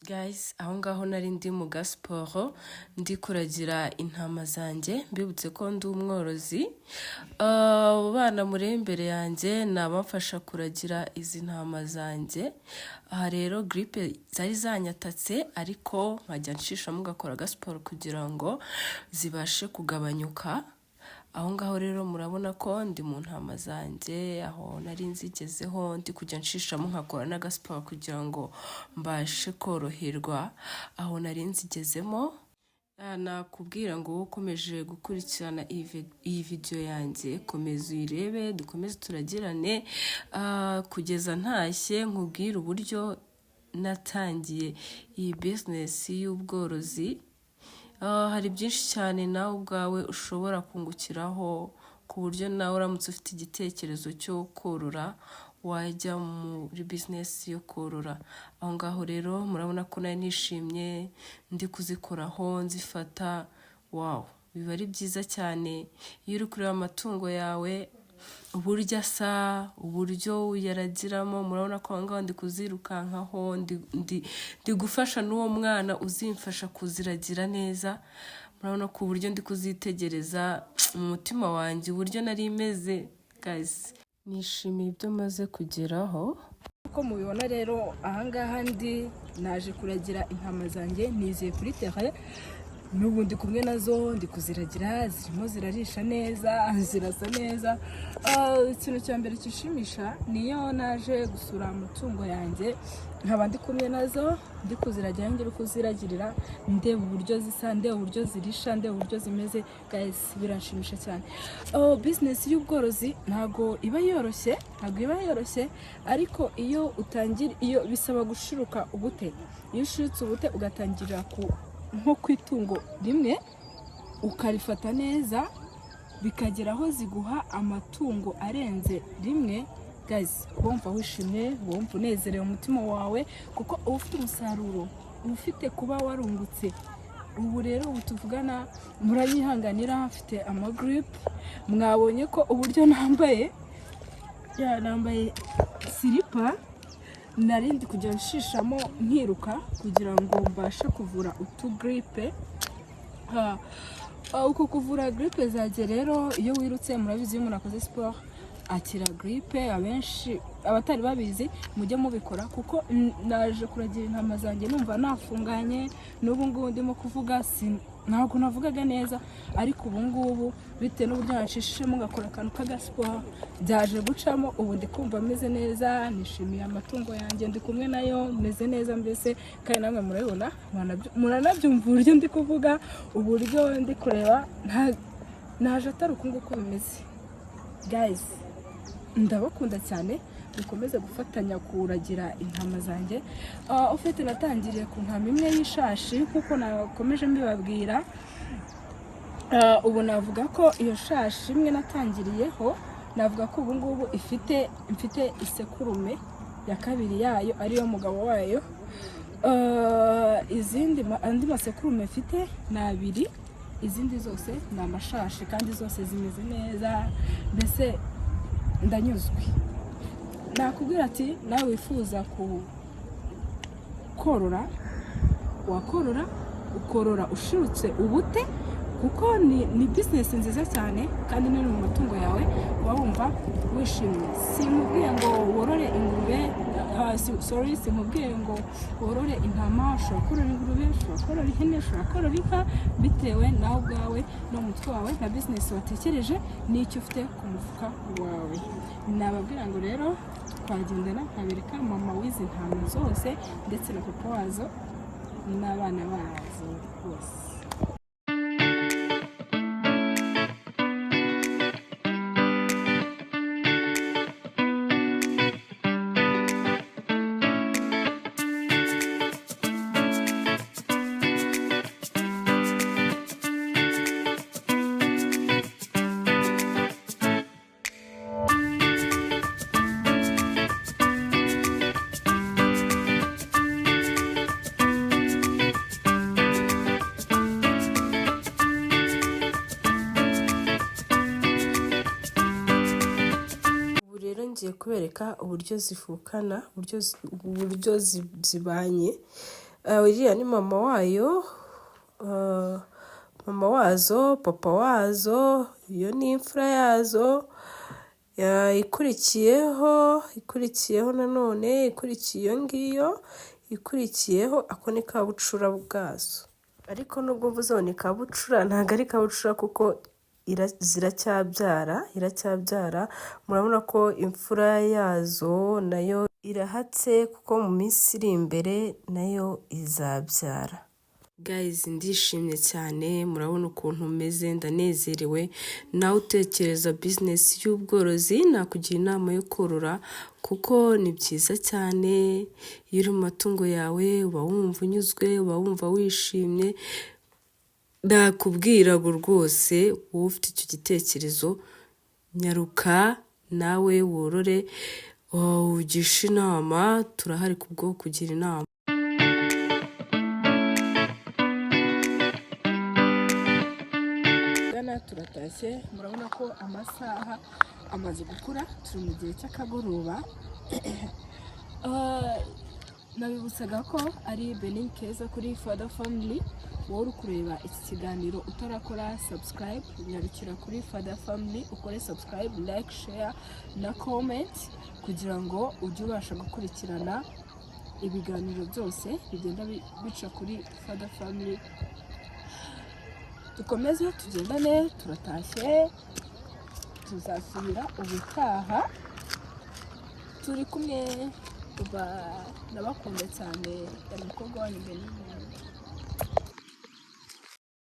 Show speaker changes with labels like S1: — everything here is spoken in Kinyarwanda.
S1: Guys, aho ngaho nari ndi mu gasiporo ndi kuragira intama zanjye mbibutse ko ndi umworozi. Bana muri imbere yanjye nabafasha kuragira izi ntama zanjye. Aha rero gripe zari zanyatatse ariko nkajya nshishamo ngakora gasiporo kugira ngo zibashe kugabanyuka. Aho ngaho rero murabona ko ndi mu ntama zanjye, aho nari nzigezeho ndi kujya nshishamo nkakora n'agasiporo kugira ngo mbashe koroherwa aho nari nzigezemo. Nakubwira ngo ukomeje gukurikirana iyi video yanjye komeza uyirebe dukomeze turagirane kugeza ntashye nkubwira uburyo natangiye iyi business y'ubworozi. Hari byinshi cyane nawe ubwawe ushobora kungukiraho ku buryo nawe uramutse ufite igitekerezo cyo korora wajya muri business yo korora. Aho ngaho rero murabona ko nari nishimye ndi kuzikoraho nzifata. Wow, biba ari byiza cyane iyo uri kureba amatungo yawe uburyo asa, uburyo yaragiramo. Murabona ko aho ngaho ndi kuzirukankaho, ndi gufasha n'uwo mwana uzimfasha kuziragira neza. Murabona ko uburyo ndi kuzitegereza mu mutima wanjye uburyo nari imeze. Guys, nishimiye ibyo maze kugeraho.
S2: Uko mubibona rero ahangaha ndi naje kuragira intama zanjye nizeye kuri terre. N'ubu ndi kumwe nazo ndi kuziragira, zirimo zirarisha neza, zirasa neza. Ikintu cya mbere kishimisha niyo naje gusura amatungo yanjye nkaba ndi kumwe nazo ndi kuziragira, ngiye kuziragirira ndeba uburyo zisa, ndeba uburyo zirisha, ndeba uburyo zimeze. Guys, biranshimisha cyane. Business y'ubworozi ntago iba yoroshye, ariko iyo utangira, iyo bisaba gushiruka ubute. Iyo ushirutse ubute ugatangirira nko kwitungo rimwe ukarifata neza bikagera aho ziguha amatungo arenze rimwe. Guys, wumva wishimye, wumva unezerewe umutima wawe kuko ufite umusaruro, ufite kuba warungutse. Ubu rero ubu tuvugana muranyihanganira afite amagroup. Mwabonye ko uburyo nambaye silipa narindi kujya nshishamo nkiruka kugira ngo mbashe kuvura utugripe. Uko kuvura gripe zajye rero iyo wirutse murabizi iyo umuntu akoze siporo akira gripe. Abenshi abatari babizi mujye mubikora kuko naje kuragira intama zanjye numva nafunganye. N'ubu ngubu ndimo kuvuga ntabwo navugaga neza, ariko ubu ngubu bitewe n'uburyo nashishemo ngakora akantu k'agasiporo byaje gucamo. Ubu ndi kumva ameze neza, nishimiye amatungo yanjye, ndi kumwe nayo meze neza mbese. Kandi namwe murabibona, muranabyumva uburyo ndi kuvuga, uburyo ndi kureba naje atari uku nguko bimeze. Guys, ndabakunda cyane, dukomeze gufatanya kuragira intama zanjye. Ufite natangiriye ku ntama imwe y'ishashi kuko nakomeje mbibabwira. Ubu navuga ko iyo shashi imwe natangiriyeho, navuga ko ubu ngubu mfite isekurume ya kabiri yayo ariyo mugabo wayo. Andi masekurume mfite ni abiri, izindi zose ni amashashi kandi zose zimeze neza. Mbese ndanyuzwe. Nakubwira ati nawe wifuza korora wakorora, ukorora ushirutse ubute kuko ni business nziza cyane kandi ni mu matungo yawe wumva wishimye. Sinkubwiye ngo worore ingurube, sinkubwiye ngo worore intama. Ushobora korora ingurube, ushobora korora ihene, ushobora korora inka bitewe nawe ubwawe no mutwe wawe na business watekereje n'icyo ufite ku mufuka wawe. Nababwira ngo rero twagendana nkabereka mama w'izi ntama zose ndetse na papa wazo n'abana bazo bose.
S1: Ngiye kubereka uburyo zivukana, uburyo zibanye. uriya ni mama wayo, mama wazo, papa wazo, iyo ni imfura yazo, ikurikiyeho nanone, ikurikiye iyo ngiyo, ikurikiyeho ako ni kabucura bwazo. Ariko nubwo mvuze ngo ni kabucura, ntabwo ari kabucura kuko iracyabyara. Murabona ko imfura yazo nayo irahatse kuko mu minsi iri imbere nayo izabyara. Guys, ndishimye cyane, murabona ukuntu meze, ndanezerewe. Nawe utekereza business y'ubworozi, nakugira inama yo korora kuko ni byiza cyane. Iyo uri mu matungo yawe uba wumva unyuzwe, uba wumva wishimye. Ndakubwira ngo rwose wowe ufite icyo gitekerezo, nyaruka nawe worore, ugisha inama, turahari kubwo kugira inama.
S2: Turatashye, murabona ko amasaha amaze gukura, turi mu gihe cy'akagoroba. Nabibutsaga ko ari Benin Keza kuri Father Family. Wowe uri kureba iki kiganiro utarakora subscribe, nyarukira kuri Father Family ukore subscribe, like, share na comment kugira ngo ujye ubasha gukurikirana ibiganiro byose bigenda bica kuri Father Family. Dukomeze tugendane, turatashye, tuzasubira ubutaha. Turi kumwe, ndabakunda cyane, umukobwa wanyu Benin.